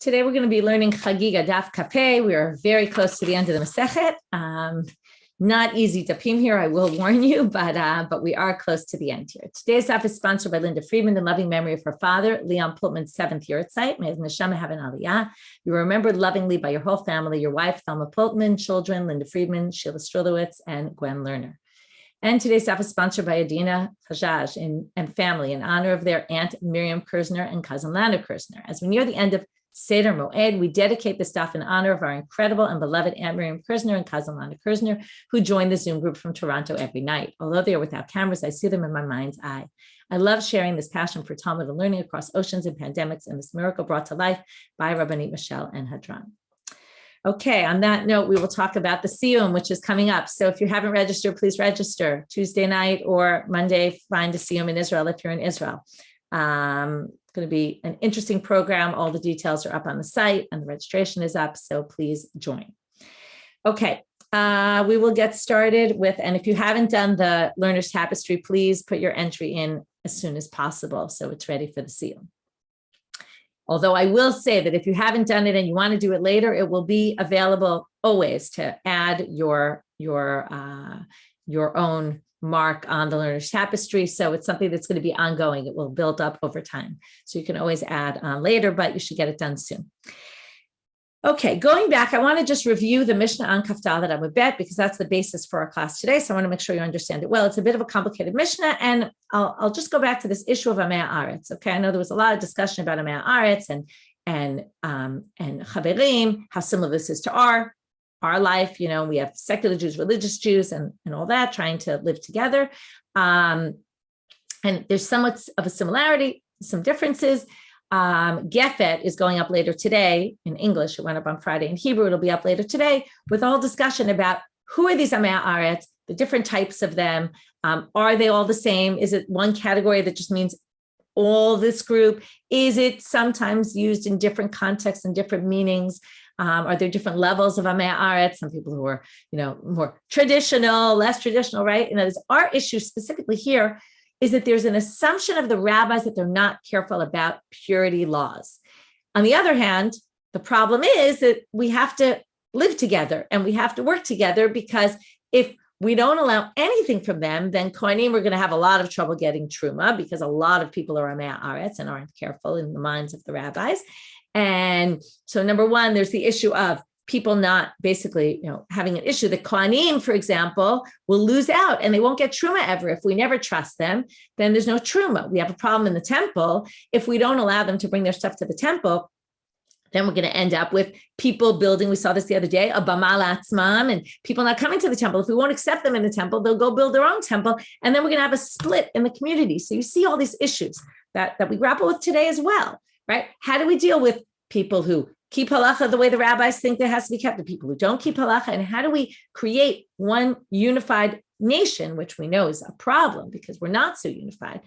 Today we're going to be learning Chagigah Daf Kafeh. We are very close to the end of the Masechet. Not easy dafim here, I will warn you, but we are close to the end here. Today's daf is sponsored by Linda Friedman in loving memory of her father, Leon Pultman's 7th yahrzeit. May his neshama have an aliyah. You are remembered lovingly by your whole family, your wife, Thelma Pultman, children, Linda Friedman, Sheila Strulowitz, and Gwen Lerner. And today's daf is sponsored by Adina Hajaj and family in honor of their aunt Miriam Kersner and cousin Lana Kersner. As we near the end of Seder Moed, we dedicate this daf in honor of our incredible and beloved Aunt Miriam Kersner and cousin Lana Kersner, who join the Zoom group from Toronto every night. Although they are without cameras, I see them in my mind's eye. I love sharing this passion for Talmud and learning across oceans and pandemics, and this miracle brought to life by Rabbanit Michelle and Hadran. Okay, on that note, we will talk about the Shiur, which is coming up. So if you haven't registered, please register. Tuesday night or Monday, find a Shiur in Israel if you're in Israel. Going to be an interesting program. All the details are up on the site and the registration is up, so please join. Okay, we will get started with, and if you haven't done the Learner's Tapestry, please put your entry in as soon as possible so it's ready for the Shiur. Although I will say that if you haven't done it and you want to do it later, it will be available always to add your own mark on the Learner's Tapestry. So it's something that's going to be ongoing. It will build up over time. So you can always add on later, but you should get it done soon. Okay, going back, I want to just review the Mishnah on Kaftal that I would bet, because that's the basis for our class today. So I want to make sure you understand it well. It's a bit of a complicated Mishnah, and I'll just go back to this issue of Amei Haaretz. Okay, I know there was a lot of discussion about Amei Haaretz and Chaverim, how similar this is to our life. You know, we have secular Jews, religious Jews, and all that, trying to live together. And there's somewhat of a similarity, some differences. Gefet is going up later today in English. It went up on Friday in Hebrew. It'll be up later today with a whole discussion about who are these Amei Haaretz, the different types of them. Are they all the same? Is it one category that just means all this group? Is it sometimes used in different contexts and different meanings? Are there different levels of Amei Haaretz? Some people who are, more traditional, less traditional, right? And our issue specifically here is that there's an assumption of the rabbis that they're not careful about purity laws. On the other hand, the problem is that we have to live together and we have to work together, because if we don't allow anything from them, then Kohanim are going to have a lot of trouble getting Truma, because a lot of people are Amei Haaretz and aren't careful in the minds of the rabbis. And so number one, there's the issue of people not basically, having an issue. The Kohanim, for example, will lose out and they won't get Truma ever. If we never trust them, then there's no Truma. We have a problem in the temple. If we don't allow them to bring their stuff to the temple, then we're going to end up with people building, we saw this the other day, a Bama Latzman, and people not coming to the temple. If we won't accept them in the temple, they'll go build their own temple. And then we're going to have a split in the community. So you see all these issues that we grapple with today as well, right? How do we deal with people who keep halacha the way the rabbis think there has to be kept, the people who don't keep halacha, and how do we create one unified nation, which we know is a problem because we're not so unified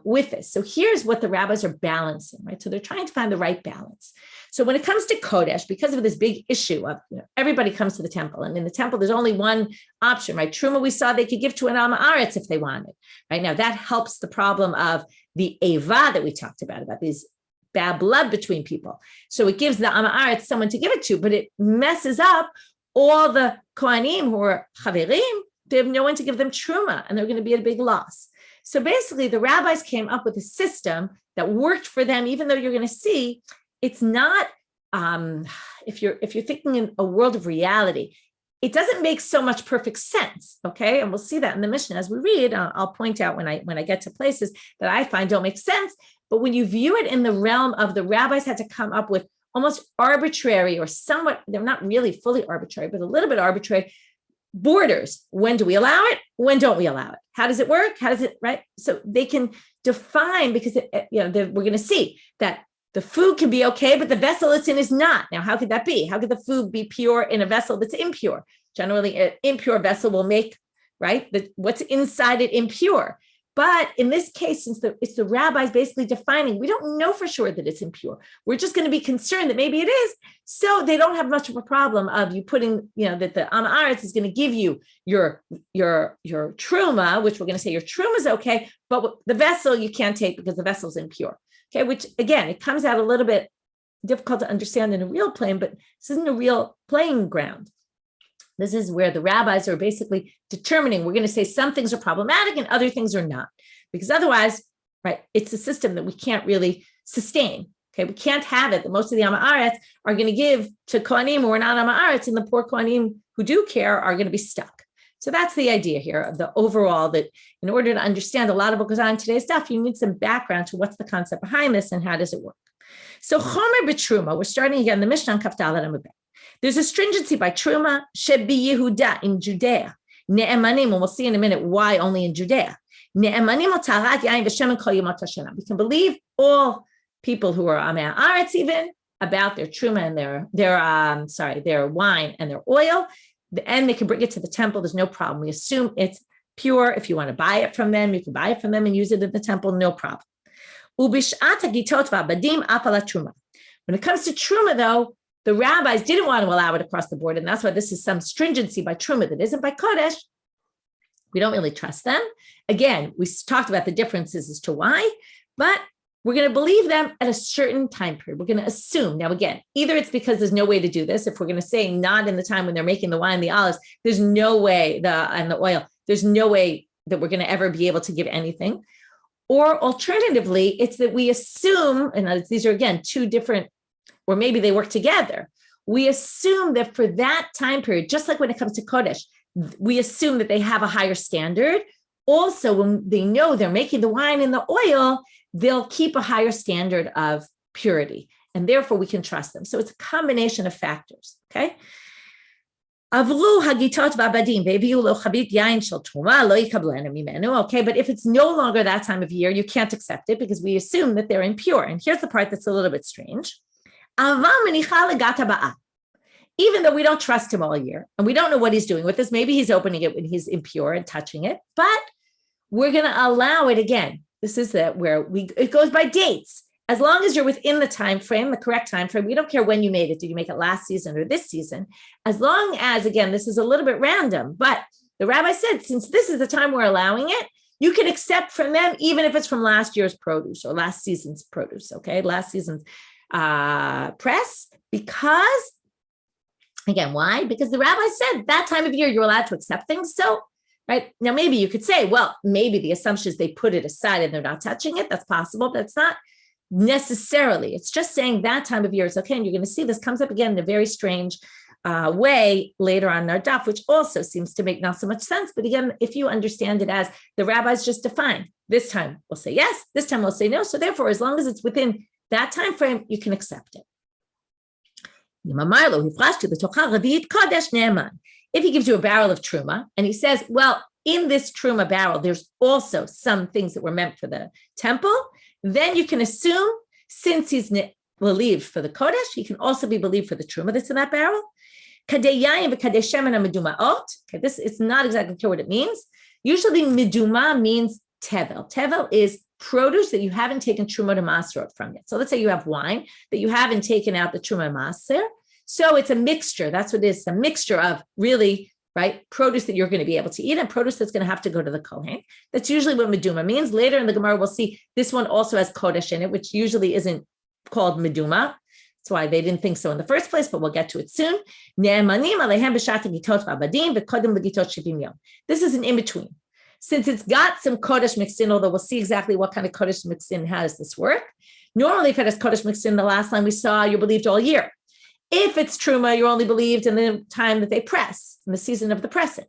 with this. So here's what the rabbis are balancing, right? So they're trying to find the right balance. So when it comes to Kodesh, because of this big issue of everybody comes to the temple, and in the temple there's only one option, right? Truma, we saw they could give to an Amei Haaretz if they wanted, right? Now that helps the problem of the Eva that we talked about these bad blood between people. So it gives the Amei Haaretz someone to give it to, but it messes up all the Kohanim who are Chaverim. They have no one to give them Truma, and they're going to be at a big loss. So basically, the rabbis came up with a system that worked for them, even though you're going to see it's not, if you're thinking in a world of reality, it doesn't make so much perfect sense, okay? And we'll see that in the Mishnah as we read. I'll point out when I get to places that I find don't make sense. But when you view it in the realm of the rabbis had to come up with almost arbitrary or somewhat, they're not really fully arbitrary, but a little bit arbitrary borders. When do we allow it? When don't we allow it? How does it work? How does it, right? So they can define, because we're going to see that the food can be okay, but the vessel it's in is not. Now, how could that be? How could the food be pure in a vessel that's impure? Generally, an impure vessel will make, right, what's inside it impure. But in this case, since it's the rabbis basically defining, we don't know for sure that it's impure. We're just going to be concerned that maybe it is. So they don't have much of a problem of you putting, that the Amei Haaretz is going to give you your truma, which we're going to say your truma is okay, but the vessel you can't take because the vessel is impure. Okay, which again, it comes out a little bit difficult to understand in a real plane, but this isn't a real playing ground. This is where the rabbis are basically determining, we're going to say some things are problematic and other things are not, because otherwise, right, it's a system that we can't really sustain. Okay, we can't have it that most of the Am Haaretz are going to give to Kohanim who are not Am Haaretz, and the poor Kohanim who do care are going to be stuck. So that's the idea here of the overall, that in order to understand a lot of what goes on in today's stuff, you need some background to what's the concept behind this and how does it work. So Chomer b'Truma, we're starting again the Mishnah Kaf Daled Amud Bet. There's a stringency by Truma shebi Yehuda in Judea. Ne'emanim, and we'll see in a minute why only in Judea. Ne'emanim al tarat yain v'shem kol yomot hashana. We can believe all people who are Am Haaretz even about their Truma and their wine and their oil, and they can bring it to the temple. There's no problem. We assume it's pure. If you want to buy it from them, you can buy it from them and use it in the temple, no problem. When it comes to Truma, though, the rabbis didn't want to allow it across the board, and that's why this is some stringency by Truma that isn't by Kodesh. We don't really trust them. Again, we talked about the differences as to why, but we're going to believe them at a certain time period. We're going to assume. Now, again, either it's because there's no way to do this. If we're going to say not in the time when they're making the wine, the olives, there's no way, and the oil, there's no way that we're going to ever be able to give anything. Or alternatively, it's that we assume, and these are, again, two different, or maybe they work together. We assume that for that time period, just like when it comes to Kodesh, we assume that they have a higher standard. Also, when they know they're making the wine and the oil, they'll keep a higher standard of purity, and therefore we can trust them. So it's a combination of factors, okay? Okay, but if it's no longer that time of year, you can't accept it because we assume that they're impure. And here's the part that's a little bit strange. Even though we don't trust him all year, and we don't know what he's doing with this, maybe he's opening it when he's impure and touching it, but we're going to allow it again. This is where it goes by dates. As long as you're within the time frame, the correct time frame, we don't care when you made it. Did you make it last season or this season? As long as, again, this is a little bit random, but the rabbi said, since this is the time we're allowing it, you can accept from them, even if it's from last year's produce or last season's produce, okay? Last season's press, because, again, why? Because the rabbi said that time of year you're allowed to accept things. So, right now, maybe you could say, well, maybe the assumption is they put it aside and they're not touching it. That's possible, but it's not necessarily. It's just saying that time of year is okay. And you're going to see this comes up again in a very strange way later on in our daf, which also seems to make not so much sense. But again, if you understand it as the rabbis just define, this time we'll say yes, this time we'll say no. So therefore, as long as it's within that time frame, you can accept it. If he gives you a barrel of truma and he says, well, in this truma barrel, there's also some things that were meant for the temple, then you can assume, since he's believed for the kodesh, he can also be believed for the truma that's in that barrel. Okay, this, it's not exactly clear what it means. Usually meduma means tevel. Tevel is produce that you haven't taken truma to maser from yet. So let's say you have wine that you haven't taken out the truma maser. So it's a mixture. That's what it is. A mixture of really, right, produce that you're going to be able to eat and produce that's going to have to go to the Kohen. That's usually what meduma means. Later in the Gemara, we'll see this one also has kodesh in it, which usually isn't called meduma. That's why they didn't think so in the first place, but we'll get to it soon. This is an in-between. Since it's got some kodesh mixed in, although we'll see exactly what kind of kodesh mixed in, how does this work? Normally, if it has kodesh mixed in, the last line we saw, you're believed all year. If it's truma, you're only believed in the time that they press, in the season of the pressing.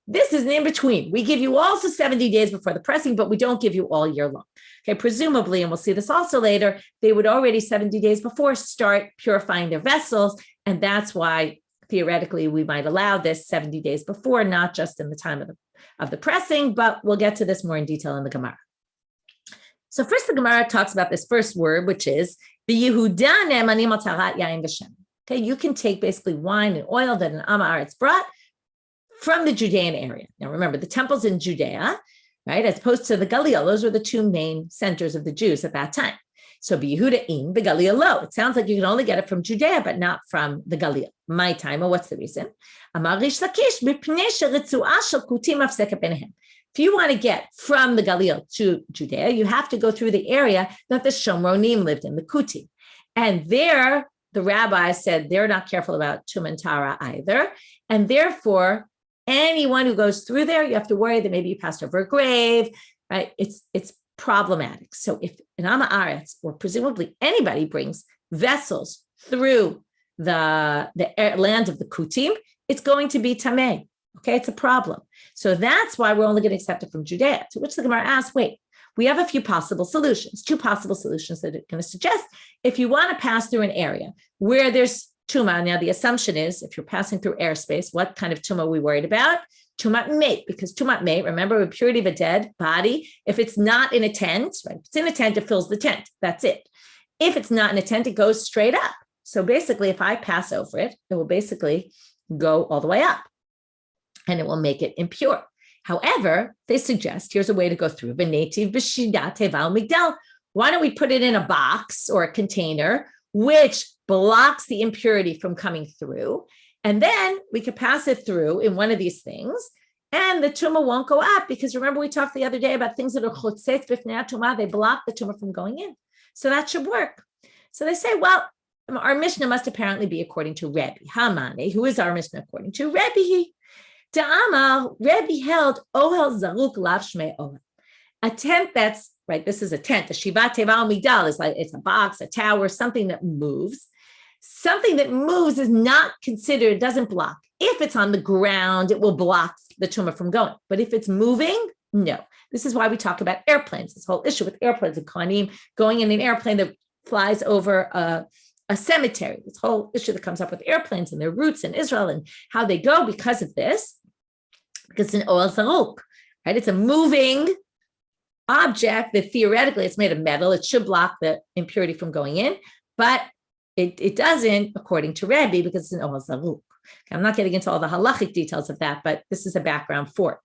This is an in-between. We give you also 70 days before the pressing, but we don't give you all year long. Okay, presumably, and we'll see this also later, they would already 70 days before start purifying their vessels, and that's why theoretically we might allow this 70 days before, not just in the time of the pressing, but we'll get to this more in detail in the Gemara. So first, the Gemara talks about this first word, which is the Yehuda ne'emanim al tarat yain v'shem. Okay, you can take basically wine and oil that an Am Haaretz brought from the Judean area. Now, remember, the temple's in Judea, right, as opposed to the Galil. Those were the two main centers of the Jews at that time. So, Yehuda in the Galil lo. It sounds like you can only get it from Judea, but not from the Galil. My time, or what's the reason? If you want to get from the Galil to Judea, you have to go through the area that the Shomronim lived in, the Kuti. And there, the rabbis said they're not careful about Tum and Tara either. And therefore, anyone who goes through there, you have to worry that maybe you passed over a grave, right? It's problematic. So if an Am Haaretz, or presumably anybody, brings vessels through the land of the Kutim, it's going to be Tameh. Okay, it's a problem. So that's why we're only going to accept it from Judea, to which the Gemara asks, wait, we have a few possible solutions, two possible solutions that are going to suggest if you want to pass through an area where there's Tuma. Now, the assumption is if you're passing through airspace, what kind of Tuma are we worried about? Tumat mate, because Tumat mate, remember, the purity of a dead body, if it's not in a tent, right? If it's in a tent, it fills the tent. That's it. If it's not in a tent, it goes straight up. So basically, if I pass over it, it will basically go all the way up and it will make it impure. However, they suggest here's a way to go through. Why don't we put it in a box or a container which blocks the impurity from coming through? And then we could pass it through in one of these things, and the tumah won't go up, because remember we talked the other day about things that are chotzetz b'fnei tumah, they block the tumah from going in. So that should work. So they say, well, our Mishnah must apparently be according to Rebbe. Hamane, who is our Mishnah according to? Rebbe. Ta'amal, Rebbe held ohel zaruk lav shmei ohel. A tent that's, right, this is a tent. A shivat teva migdal is like, it's a box, a tower, something that moves. Something that moves is not considered, doesn't block. If it's on the ground, it will block the tumah from going. But if it's moving, no. This is why we talk about airplanes, this whole issue with airplanes and Kohanim going in an airplane that flies over a cemetery, this whole issue that comes up with airplanes and their routes in Israel and how they go because of this, because it's an oel zaruk, right? It's a moving object that theoretically it's made of metal. It should block the impurity from going in, but it doesn't, according to Rebbe, because it's an oel zaruk. I'm not getting into all the halachic details of that, but this is a background for it.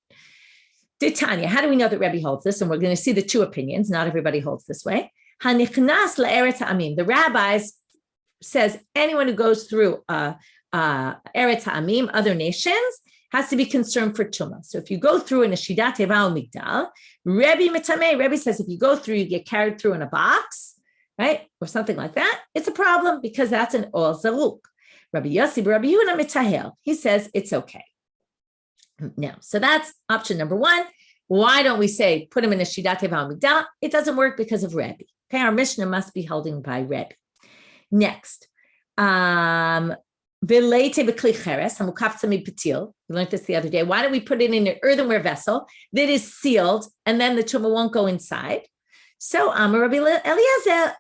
Titania, how do we know that Rebbe holds this? And we're going to see the two opinions. Not everybody holds this way. Hanichnas la'eretz ha'amim. The rabbis says anyone who goes through eretz ha'amim, other nations, has to be concerned for tumah. So if you go through in a shidat teva or migdal, Rebbe mitameh, Rebbe says if you go through, you get carried through in a box, right, or something like that, it's a problem because that's an oel zaruk. Rabbi Yossi, Rabbi Yehuda mitahel, he says it's okay. Now, so that's option number one. Why don't we say put him in a shidat teva or migdal? It doesn't work because of Rebbe. Okay, our Mishnah must be holding by Rebbe. Next, we learned this the other day. Why don't we put it in an earthenware vessel that is sealed, and then the tumah won't go inside? So Amar Rabbi Eliezer,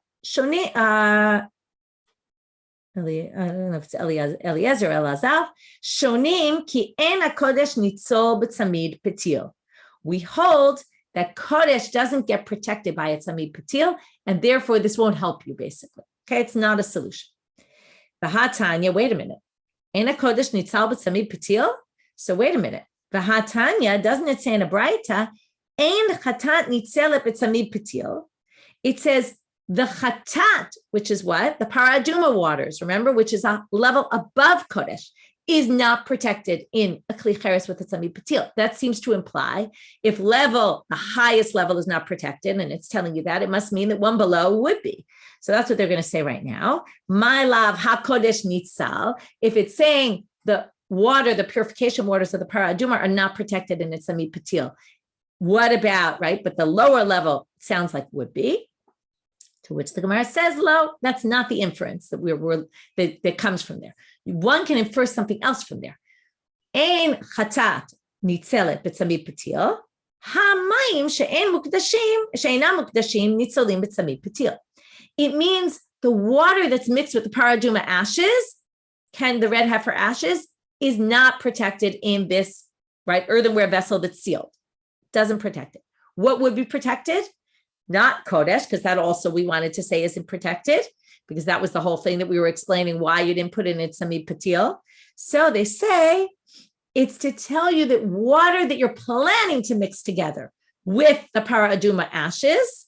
I don't know if it's Eliezer or Elazar, shonim ki en hakodesh nitzol b'tzamid petil. We hold that kodesh doesn't get protected by a tzamid petil, and therefore this won't help you, basically. Okay, it's not a solution. V'hatanya, wait a minute. En hakodesh nitzal b'tzamid petil? So wait a minute. V'hatanya, doesn't it say in a braita, en chatat nitzelet b'tzamid petil? It says the chatat, which is what? The paraduma waters, remember, which is a level above kodesh, is not protected in a kli cheres with a tzamid petil. That seems to imply if the highest level is not protected, and it's telling you that, it must mean that one below would be. So that's what they're going to say right now. My love hakodesh nitzal. If it's saying the water, the purification waters of the paraduma are not protected in a tzamid petil, what about, right? But the lower level sounds like would be. To which the Gemara says, "Lo, that's not the inference that that comes from there. One can infer something else from there. Ein chatat nitzelet b'tzamid petil, hamayim she'en mukdashim she'enam mukdashim nitzolim b'tzamid petil." It means the water that's mixed with the paraduma ashes, the red heifer ashes, is not protected in this, right, earthenware vessel that's sealed. Doesn't protect it. What would be protected? Not kodesh, because that also we wanted to say isn't protected, because that was the whole thing that we were explaining why you didn't put in it tzamid petil. So they say it's to tell you that water that you're planning to mix together with the paraduma ashes,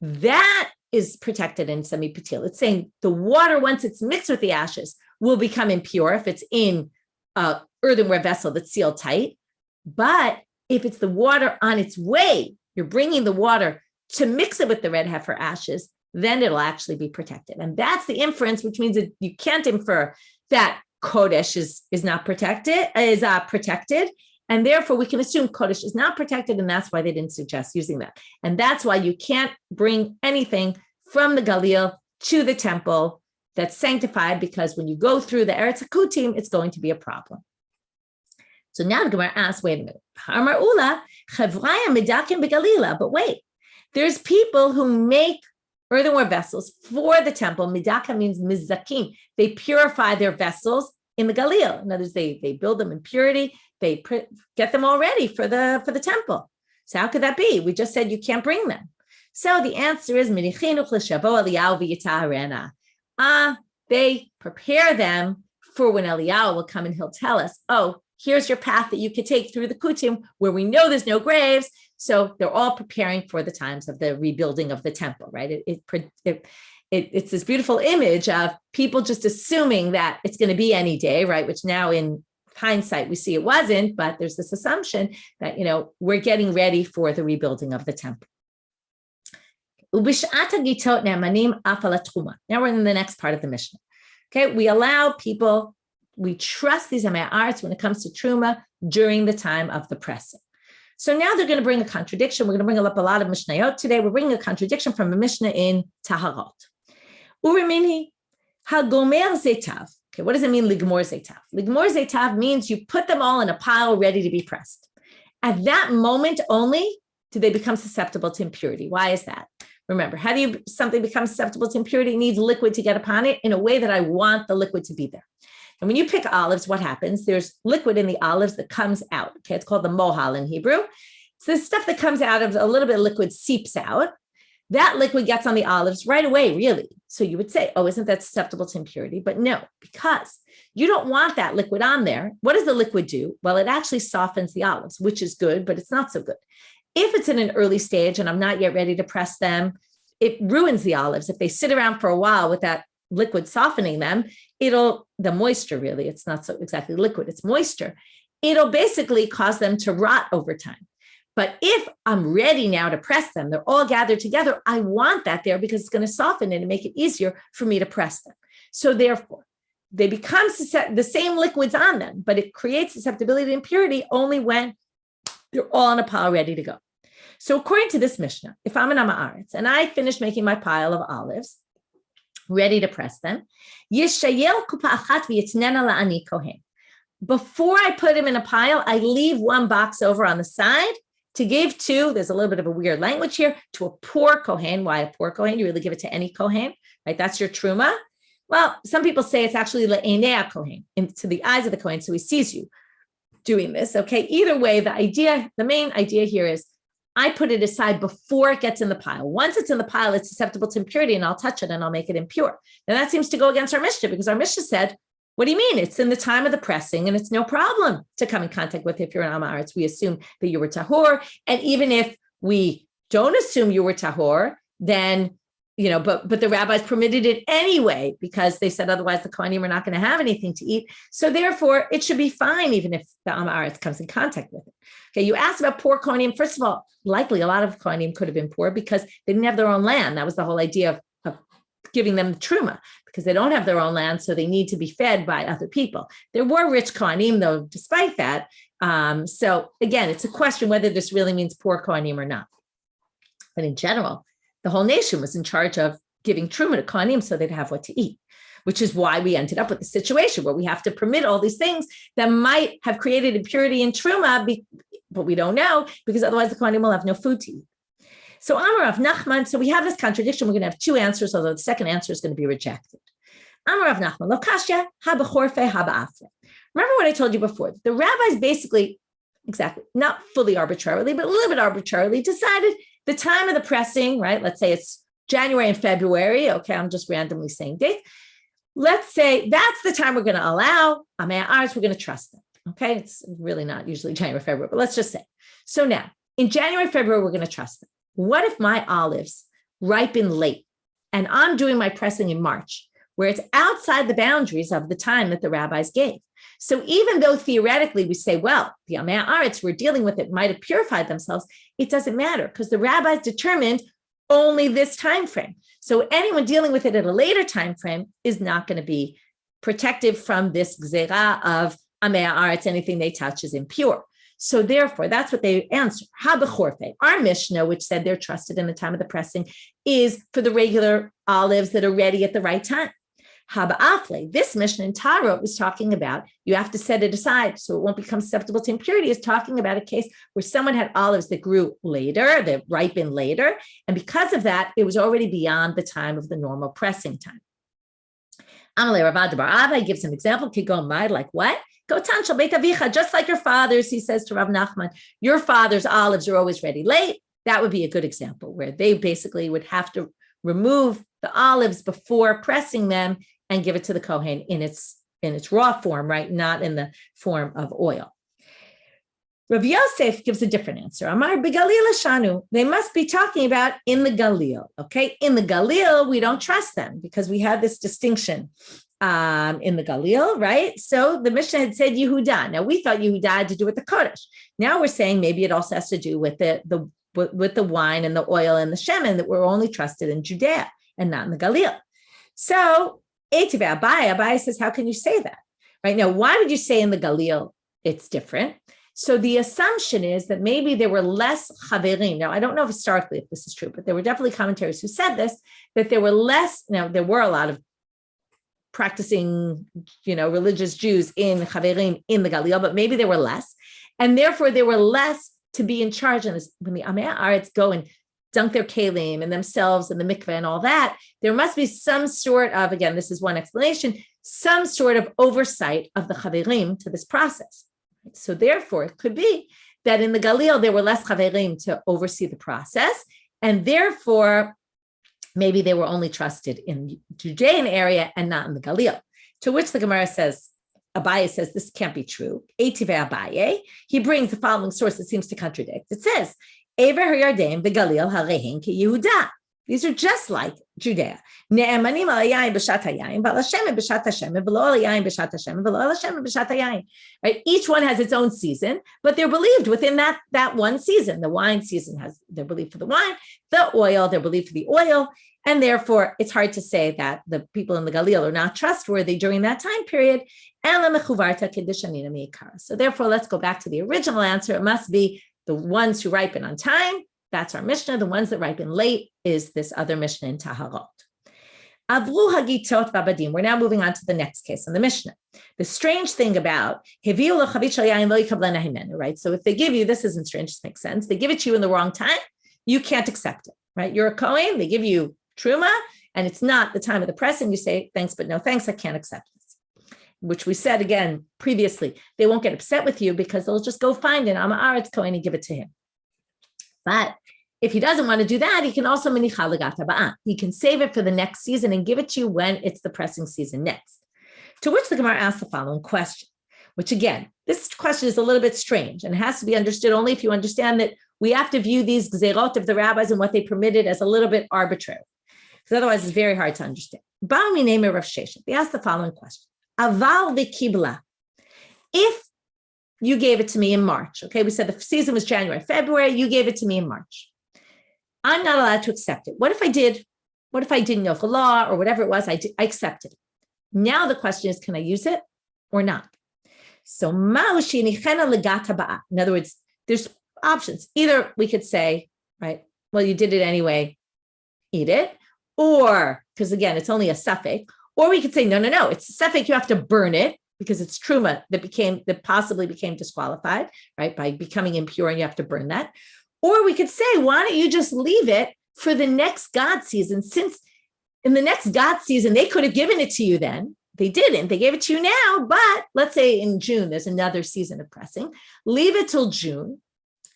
that is protected in tzamid petil. It's saying the water, once it's mixed with the ashes, will become impure if it's in an earthenware vessel that's sealed tight. But if it's the water on its way, you're bringing the water to mix it with the red heifer ashes, then it'll actually be protected. And that's the inference, which means that you can't infer that Kodesh is not protected, protected. And therefore we can assume Kodesh is not protected. And that's why they didn't suggest using that. And that's why you can't bring anything from the Galil to the temple that's sanctified, because when you go through the Eretz HaKutim, it's going to be a problem. So now the Gemara asks, wait a minute. But wait, there's people who make earthenware vessels for the temple. Midaka means mizakim. They purify their vessels in the Galil. In other words, they build them in purity. They get them all ready for the temple. So how could that be? We just said you can't bring them. So the answer is they prepare them for when Eliyahu will come and he'll tell us, oh, here's your path that you could take through the Kutim where we know there's no graves. So they're all preparing for the times of the rebuilding of the temple, right? It's this beautiful image of people just assuming that it's going to be any day, right? Which now in hindsight, we see it wasn't, but there's this assumption that, we're getting ready for the rebuilding of the temple. Now we're in the next part of the Mishnah. Okay, we allow people, we trust these Amei Haaretz when it comes to Truma during the time of the pressing. So now they're going to bring a contradiction. We're going to bring up a lot of Mishnayot today. We're bringing a contradiction from a Mishnah in Taharot. Urimini hagomer zetav. Okay, what does it mean, ligmor zetav? Ligmor zetav means you put them all in a pile ready to be pressed. At that moment only do they become susceptible to impurity. Why is that? Remember, how do something become susceptible to impurity? It needs liquid to get upon it in a way that I want the liquid to be there. And when you pick olives, what happens? There's liquid in the olives that comes out. Okay, it's called the mohal in Hebrew. It's the stuff that comes out of a little bit of liquid seeps out. That liquid gets on the olives right away, really. So you would say, oh, isn't that susceptible to impurity? But no, because you don't want that liquid on there. What does the liquid do? Well, it actually softens the olives, which is good, but it's not so good. If it's in an early stage and I'm not yet ready to press them, it ruins the olives. If they sit around for a while with that liquid softening them, the moisture really, it's not so exactly liquid, it's moisture. It'll basically cause them to rot over time. But if I'm ready now to press them, they're all gathered together, I want that there because it's going to soften it and make it easier for me to press them. So therefore, they become the same liquids on them, but it creates susceptibility to impurity only when they're all in a pile ready to go. So according to this Mishnah, if I'm an Amei Haaretz and I finish making my pile of olives, ready to press them, before I put them in a pile, I leave one box over on the side to give to, there's a little bit of a weird language here, to a poor Kohen. Why a poor Kohen? You really give it to any Kohen, right? That's your Truma. Well, some people say it's actually le'enei Kohen, to the eyes of the Kohen, so he sees you doing this, okay? Either way, the main idea here is I put it aside before it gets in the pile. Once it's in the pile, it's susceptible to impurity and I'll touch it and I'll make it impure. Now that seems to go against our Mishnah because our Mishnah said, what do you mean? It's in the time of the pressing and it's no problem to come in contact with if you're an Amei Haaretz. We assume that you were tahor. And even if we don't assume you were tahor, then, but the rabbis permitted it anyway because they said otherwise the Kohanim are not going to have anything to eat. So therefore, it should be fine even if the Amei Haaretz comes in contact with it. Okay, you asked about poor Kohanim. First of all, likely a lot of Kohanim could have been poor because they didn't have their own land. That was the whole idea of giving them Truma because they don't have their own land, so they need to be fed by other people. There were rich Kohanim, though, despite that. So again, it's a question whether this really means poor Kohanim or not. But in general, the whole nation was in charge of giving Truma to Kohanim so they'd have what to eat, which is why we ended up with a situation where we have to permit all these things that might have created impurity in Truma, but we don't know because otherwise the Kohanim will have no food to eat. So Amar Rav Nachman, so we have this contradiction. We're going to have two answers, although the second answer is going to be rejected. Amar Rav Nachman, lo kashya, ha b'chorfe, ha ba'afre. Remember what I told you before. The rabbis basically, exactly, not fully arbitrarily, but a little bit arbitrarily decided the time of the pressing, right? Let's say it's January and February. Okay, I'm just randomly saying dates. Let's say that's the time we're going to allow Amei Haaretz, we're going to trust them. Okay, it's really not usually January, February, but let's just say. So now, in January, February, we're going to trust them. What if my olives ripen late and I'm doing my pressing in March, where it's outside the boundaries of the time that the rabbis gave? So even though theoretically we say, well, the Amei Haaretz we're dealing with it might have purified themselves, it doesn't matter because the rabbis determined only this time frame. So anyone dealing with it at a later time frame is not going to be protected from this gzera of amei haaretz, anything they touch is impure. So therefore, that's what they answer. Our Mishnah, which said they're trusted in the time of the pressing, is for the regular olives that are ready at the right time. Haba'afle, this Mishnah in Tarot is talking about you have to set it aside so it won't become susceptible to impurity. Is talking about a case where someone had olives that grew later, that ripened later, and because of that, it was already beyond the time of the normal pressing time. Amalei Ravad Bar Avai gives an example. Kigomai, like what? Just like your father's, he says to Rav Nachman, your father's olives are always ready late. That would be a good example where they basically would have to remove the olives before pressing them and give it to the Kohen in its raw form, right? Not in the form of oil. Rav Yosef gives a different answer. Amar begalil shanu. They must be talking about in the Galil. Okay, in the Galil, we don't trust them because we have this distinction in the Galil, right? So the Mishnah had said Yehuda. Now we thought Yehuda had to do with the Kodesh. Now we're saying maybe it also has to do with the wine and the oil and the shemen that were only trusted in Judea and not in the Galil. So Eitiv Abai says, how can you say that? Right now, why would you say in the Galil it's different? So the assumption is that maybe there were less chaverim. Now, I don't know historically if this is true, but there were definitely commentaries who said this, that there were less, now there were a lot of practicing, religious Jews in chaverim in the Galil, but maybe there were less. And therefore there were less to be in charge of this. When the amei haaretz go and dunk their kalim and themselves and the mikveh and all that, there must be some sort of, again, this is one explanation, some sort of oversight of the chaverim to this process. So therefore, it could be that in the Galil, there were less chaverim to oversee the process, and therefore, maybe they were only trusted in the Judean area and not in the Galil. To which the Gemara says, Abaye says, this can't be true. Eitive Abaye, he brings the following source that seems to contradict. It says, Ever Yarden, the Galil, Harehin ki Yehuda. These are just like Judea. Ne'emanim al yayin b'shat hayayin, v'al hashem b'shat hashem, v'lo al yayin b'shat hashem, v'lo al hashem b'shat hayayin. Right? Each one has its own season, but they're believed within that one season. The wine season they're believed for the wine, the oil, they're believed for the oil, and therefore it's hard to say that the people in the Galil are not trustworthy during that time period. So therefore, let's go back to the original answer. It must be the ones who ripen on time. That's our Mishnah. The ones that ripen late is this other Mishnah in Taharot. Avru hagitot vabadim. We're now moving on to the next case in the Mishnah. The strange thing about right? So if they give you, this isn't strange, this makes sense. They give it to you in the wrong time, you can't accept it, right? You're a Kohen, they give you truma, and it's not the time of the pressing. You say thanks, but no thanks. I can't accept this. Which we said again previously, they won't get upset with you because they'll just go find an amei haaretz Kohen and give it to him. But if he doesn't want to do that, he can also minicha legata ba'ah. He can save it for the next season and give it to you when it's the pressing season next. To which the Gemara asks the following question, which again, this question is a little bit strange and it has to be understood only if you understand that we have to view these gzerot of the rabbis and what they permitted as a little bit arbitrary, because otherwise it's very hard to understand. Ba'ami name Rav Sheshet. They ask the following question. Aval v'kibla. If you gave it to me in March, okay, we said the season was January, February, you gave it to me in March. I'm not allowed to accept it. What if I did? What if I didn't know the law or whatever it was? I accepted it. Now the question is, can I use it or not? So, in other words, there's options. Either we could say, right, well, you did it anyway, eat it. Or, because again, it's only a suffix. Or we could say, no, it's a suffix, you have to burn it because it's truma that possibly became disqualified, right, by becoming impure and you have to burn that. Or we could say, why don't you just leave it for the next God season? Since in the next God season, they could have given it to you then. They didn't. They gave it to you now. But let's say in June, there's another season of pressing. Leave it till June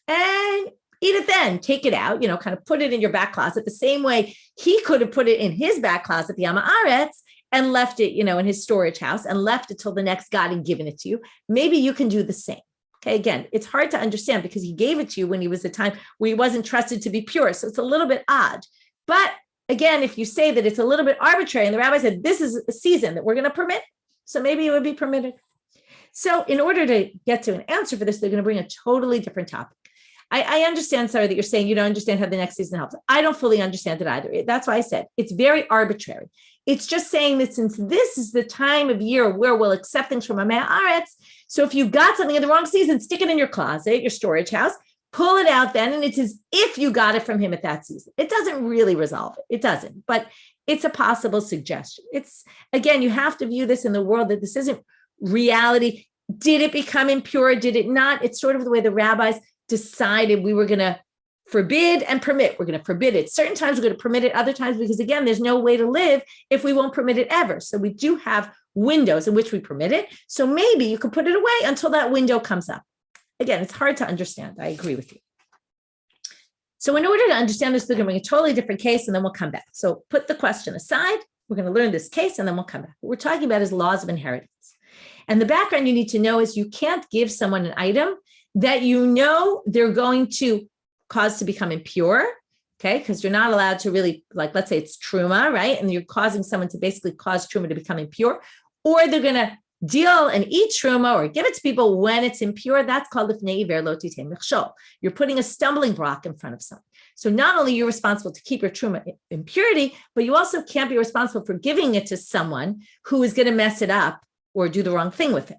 and eat it then. Take it out, kind of put it in your back closet the same way he could have put it in his back closet, the amei haaretz, and left it, in his storage house and left it till the next God and given it to you. Maybe you can do the same. Okay, again, it's hard to understand because he gave it to you when he was a time where he wasn't trusted to be pure. So it's a little bit odd. But again, if you say that it's a little bit arbitrary and the rabbi said, this is a season that we're going to permit, so maybe it would be permitted. So in order to get to an answer for this, they're going to bring a totally different topic. I understand, Sarah, that you're saying you don't understand how the next season helps. I don't fully understand it either. That's why I said it's very arbitrary. It's just saying that since this is the time of year where we'll accept things from Amei Haaretz, so if you got something in the wrong season, stick it in your closet, your storage house, pull it out then, and it's as if you got it from him at that season. It doesn't really resolve it. It doesn't, but it's a possible suggestion. It's, again, you have to view this in the world that this isn't reality. Did it become impure? Did it not? It's sort of the way the rabbis decided we were going to forbid and permit. We're going to forbid it. Certain times we're going to permit it, other times, because again, there's no way to live if we won't permit it ever. So we do have windows in which we permit it. So maybe you could put it away until that window comes up. Again, it's hard to understand. I agree with you. So in order to understand this, we're going to bring a totally different case, and then we'll come back. So put the question aside. We're going to learn this case, and then we'll come back. What we're talking about is laws of inheritance. And the background you need to know is you can't give someone an item that you know they're going to cause to become impure, okay? Because you're not allowed to really, like, let's say it's truma, right? And you're causing someone to basically cause truma to become impure, or they're going to deal and eat truma or give it to people when it's impure. That's called lifnei iver lo titein michshol. You're putting a stumbling block in front of someone. So not only are you responsible to keep your truma impurity, but you also can't be responsible for giving it to someone who is going to mess it up or do the wrong thing with it.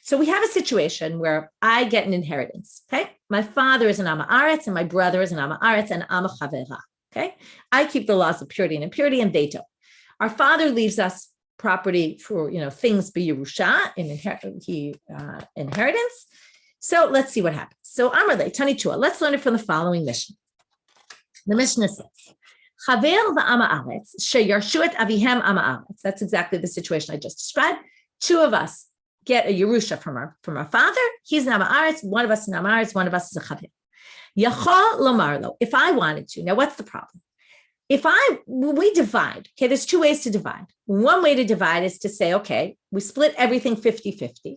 So we have a situation where I get an inheritance, okay? My father is an Am Haaretz and my brother is an Am Haaretz and Am Chavera, okay? I keep the laws of purity and impurity and they don't. Our father leaves us property for, things b'Yerusha, in inheritance. So let's see what happens. So Amrle, Tani Chua, let's learn it from the following Mishnah. The Mishnah says, Chaver v'Am Haaretz sheyarshu et avihem Am Haaretz. That's exactly the situation I just described. Two of us get a Yerusha from our father. He's an Am Haaretz, one of us is an Am Haaretz, one of us is a Chaver. Yachol lomar lo, if I wanted to. Now, what's the problem? We divide, okay, there's two ways to divide. One way to divide is to say, okay, we split everything 50-50.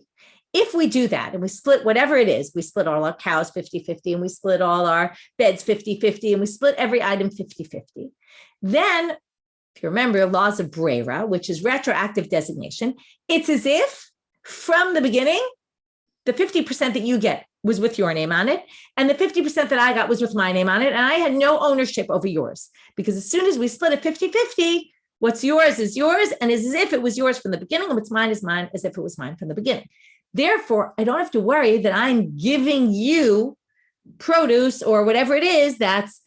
If we do that and we split whatever it is, we split all our cows 50-50 and we split all our beds 50-50 and we split every item 50-50, then if you remember laws of Brera, which is retroactive designation, it's as if from the beginning, the 50% that you get was with your name on it, and the 50% that I got was with my name on it, and I had no ownership over yours, because as soon as we split it 50-50, what's yours is yours, and it's as if it was yours from the beginning, and what's mine is mine, as if it was mine from the beginning. Therefore, I don't have to worry that I'm giving you produce or whatever it is that's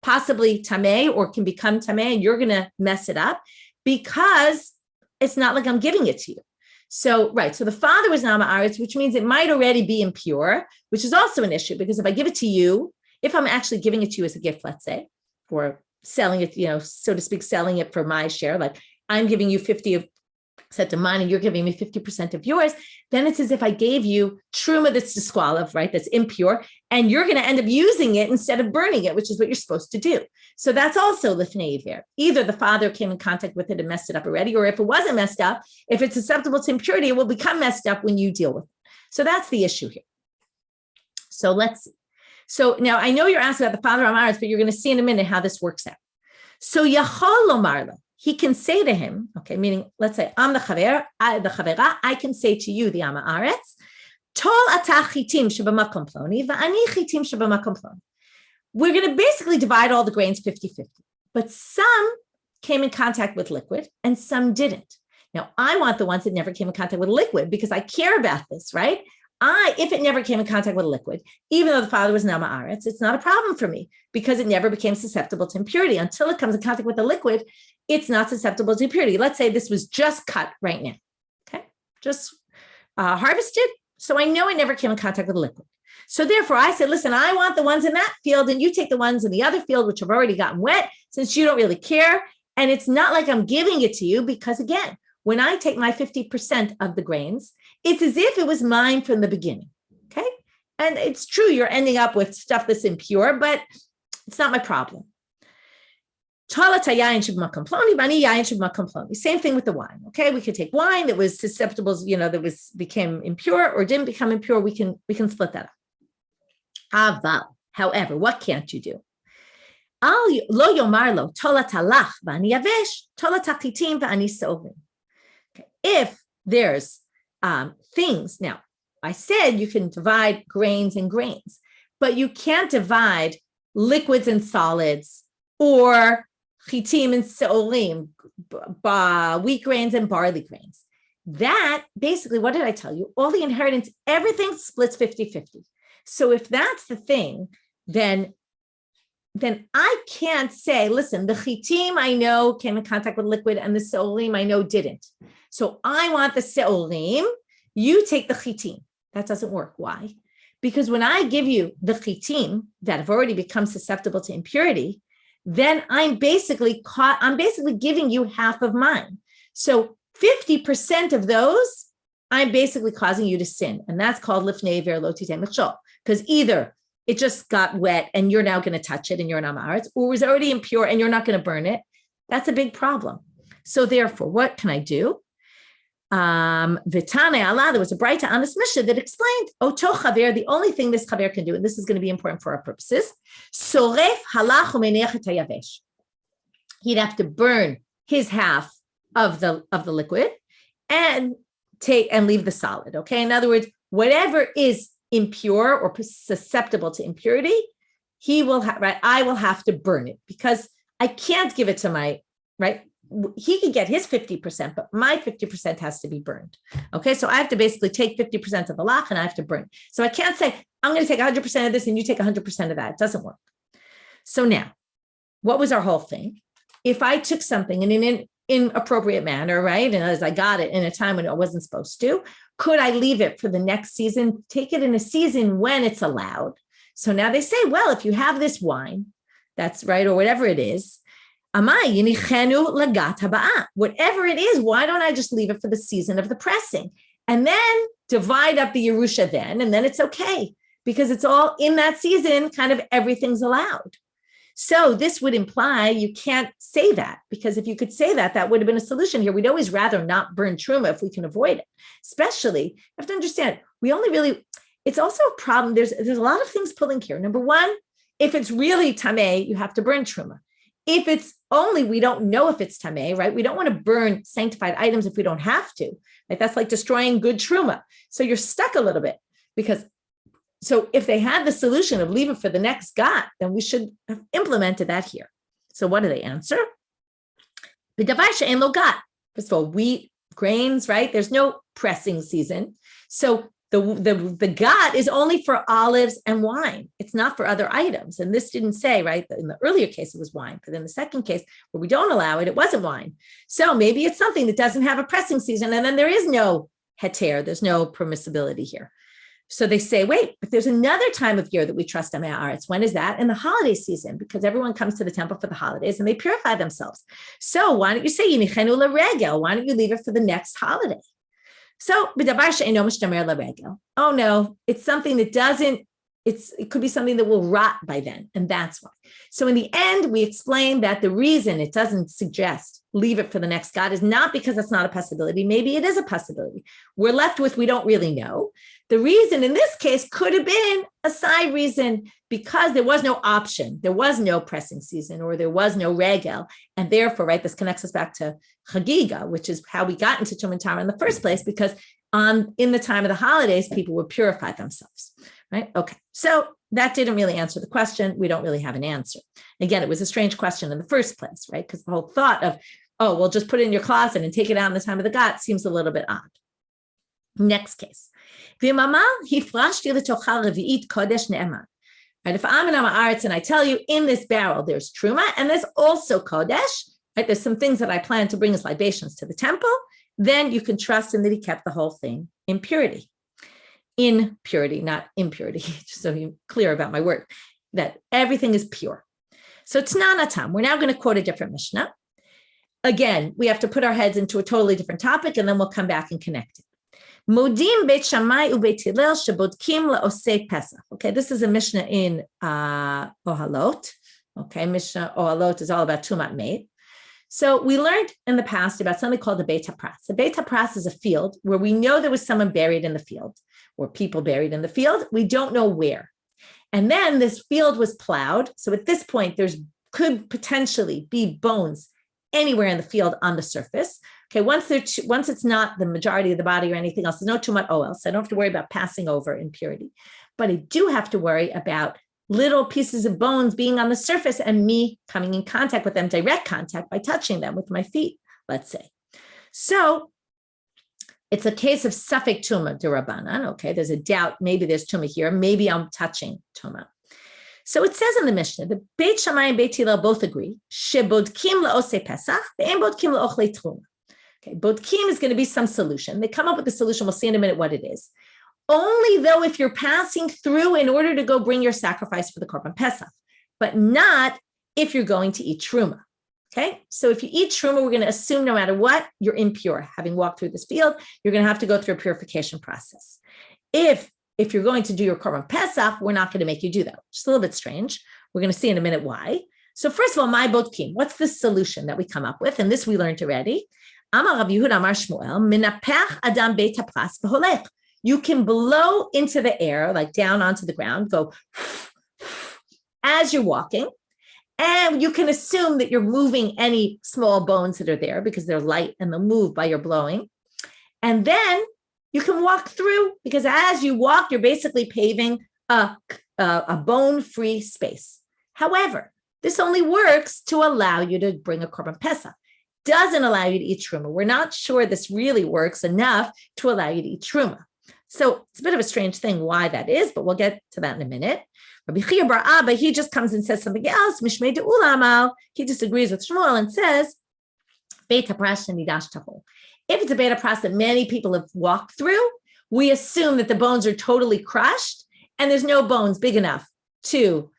possibly tameh or can become tameh, and you're going to mess it up, because it's not like I'm giving it to you. So, right. So the father was Am Haaretz, which means it might already be impure, which is also an issue, because if I give it to you, if I'm actually giving it to you as a gift, let's say, or selling it, so to speak, selling it for my share, like I'm giving you 50% of mine and you're giving me 50% of yours, then it's as if I gave you truma that's disqualified, right? That's impure, and you're going to end up using it instead of burning it, which is what you're supposed to do. So that's also lifnei iver. Either the father came in contact with it and messed it up already, or if it wasn't messed up, if it's susceptible to impurity, it will become messed up when you deal with it. So that's the issue here. So let's see. So now I know you're asking about the father Am Haaretz, but you're going to see in a minute how this works out. So yachol lomar lo, he can say to him, okay, meaning, let's say, I'm the Chavera, I can say to you, the Am Haaretz, Tol atah chitim shebamakom ploni, va'ani chitim shebamakom ploni. We're going to basically divide all the grains 50-50, but some came in contact with liquid and some didn't. Now, I want the ones that never came in contact with liquid because I care about this, right? If it never came in contact with a liquid, even though the father was an Am Haaretz, it's not a problem for me because it never became susceptible to impurity. Until it comes in contact with the liquid, it's not susceptible to impurity. Let's say this was just cut right now, okay? Just harvested. So I know it never came in contact with a liquid. So therefore I said, listen, I want the ones in that field and you take the ones in the other field, which have already gotten wet, since you don't really care. And it's not like I'm giving it to you because, again, when I take my 50% of the grains, it's as if it was mine from the beginning, okay? And it's true, you're ending up with stuff that's impure, but it's not my problem. Same thing with the wine, okay? We could take wine that was susceptible, became impure or didn't become impure. We can split that up. Aval, however, what can't you do? If there's things, now I said you can divide grains and grains, but you can't divide liquids and solids or chitim and seolim, wheat grains and barley grains. That basically, what did I tell you? All the inheritance, everything splits 50-50. So if that's the thing, then I can't say, listen, the chitim I know came in contact with liquid and the seolim I know didn't. So I want the seolim, you take the chitim. That doesn't work. Why? Because when I give you the chitim that have already become susceptible to impurity, then I'm basically giving you half of mine. So 50% of those, I'm basically causing you to sin. And that's called lifnei ver lo titei michshol. Because either it just got wet and you're now going to touch it and you're an amaretz, or it was already impure and you're not going to burn it. That's a big problem. So therefore, what can I do? Vitane Allah, there was a braita on this Mishnah that explained, Oto chaver, the only thing this chaver can do, and this is going to be important for our purposes, soref halach u'meneach et hayavesh. He'd have to burn his half of the liquid and leave the solid. Okay. In other words, whatever is impure or susceptible to impurity, I will have to burn it because I can't give it to my, right? He can get his 50%, but my 50% has to be burned. Okay. So I have to basically take 50% of the lach and I have to burn. So I can't say, I'm going to take 100% of this and you take 100% of that. It doesn't work. So now, what was our whole thing? If I took something in an inappropriate manner, right? And as I got it in a time when I wasn't supposed to, could I leave it for the next season? Take it in a season when it's allowed. So now they say, well, if you have this wine, that's right, or whatever it is, whatever it is, why don't I just leave it for the season of the pressing? And then divide up the Yerusha then, and then it's okay. Because it's all in that season, kind of everything's allowed. So this would imply you can't say that, because if you could say that, that would have been a solution here. We'd always rather not burn truma if we can avoid it. Especially, you have to understand, it's also a problem. There's a lot of things pulling here. Number one, if it's really tameh, you have to burn truma. If it's only, we don't know if it's tameh, right? We don't want to burn sanctified items if we don't have to. Right? That's like destroying good truma. So you're stuck a little bit so if they had the solution of leave it for the next got, then we should have implemented that here. So what do they answer? First of all, wheat, grains, right? There's no pressing season. So the got is only for olives and wine. It's not for other items. And this didn't say, right? In the earlier case, it was wine. But in the second case, where we don't allow it, it wasn't wine. So maybe it's something that doesn't have a pressing season. And then there is no heter. There's no permissibility here. So they say, wait, but there's another time of year that we trust Amei Haaretz. When is that? In the holiday season, because everyone comes to the temple for the holidays and they purify themselves. So why don't you say, Yinichenu l'regel? Why don't you leave it for the next holiday? So, oh no, it's something that it could be something that will rot by then. And that's why. So in the end, we explained that the reason it doesn't suggest leave it for the next God is not because it's not a possibility. Maybe it is a possibility. We're left with, we don't really know. The reason in this case could have been a side reason because there was no option. There was no pressing season or there was no regel. And therefore, right, this connects us back to Chagigah, which is how we got into Tum Tara in the first place, because in the time of the holidays, people would purify themselves, right? Okay, so that didn't really answer the question. We don't really have an answer. Again, it was a strange question in the first place, right? Because the whole thought of, oh, well, just put it in your closet and take it out in the time of the got seems a little bit odd. Next case. Right, if I'm an Amaretz and I tell you in this barrel, there's truma and there's also kodesh, right? There's some things that I plan to bring as libations to the temple, then you can trust him that he kept the whole thing in purity. In purity, not impurity, just so you're clear about my word, that everything is pure. So Tnanatam, we're now going to quote a different Mishnah. Again, we have to put our heads into a totally different topic and then we'll come back and connect it. Modim Beit Shammai uBeit Hillel shebodkim leosei Pesach. Okay, this is a Mishnah in Ohalot. Okay, Mishnah Ohalot is all about Tumat Meid. So we learned in the past about something called the Beit HaPras. The Beit HaPras is a field where we know there was someone buried in the field or people buried in the field. We don't know where. And then this field was plowed. So at this point, could potentially be bones anywhere in the field on the surface. Okay, once it's not the majority of the body or anything else, there's no tumat oel, so I don't have to worry about passing over impurity. but I do have to worry about little pieces of bones being on the surface and me coming in contact with them, direct contact by touching them with my feet, let's say. So it's a case of Safek Tuma D'Rabbanan. Okay, there's a doubt. Maybe there's Tuma here. Maybe I'm touching Tuma. So it says in the Mishnah, the Beit Shammai and Beit Hillel both agree, Shebodkim la'osei Pesach, ve'en bodkim la'ochlei Truma. Okay, Bodkim is going to be some solution. They come up with a solution. We'll see in a minute what it is. Only though if you're passing through in order to go bring your sacrifice for the Korban Pesach, but not if you're going to eat Truma. Okay, so if you eat Truma, we're going to assume no matter what, you're impure. Having walked through this field, you're going to have to go through a purification process. If you're going to do your Korban Pesach, we're not going to make you do that. Just a little bit strange. We're going to see in a minute why. So first of all, my bodkim, what's the solution that we come up with? And this we learned already. Amar Rav Yehuda Amar Shmuel, minapech adam beit hapras v'holech. You can blow into the air, like down onto the ground, go as you're walking. And you can assume that you're moving any small bones that are there because they're light and they'll move by your blowing. And then you can walk through because as you walk, you're basically paving a bone-free space. However, this only works to allow you to bring a Korban Pesach. Doesn't allow you to eat Truma. We're not sure this really works enough to allow you to eat Truma. So it's a bit of a strange thing why that is, but we'll get to that in a minute. Rabbi Chiya bar Abba, he just comes and says something else. Mishmei de ulamal. He disagrees with Shmuel and says, Beit hapras shenidash tahol. If it's a Beit hapras that many people have walked through, we assume that the bones are totally crushed and there's no bones big enough to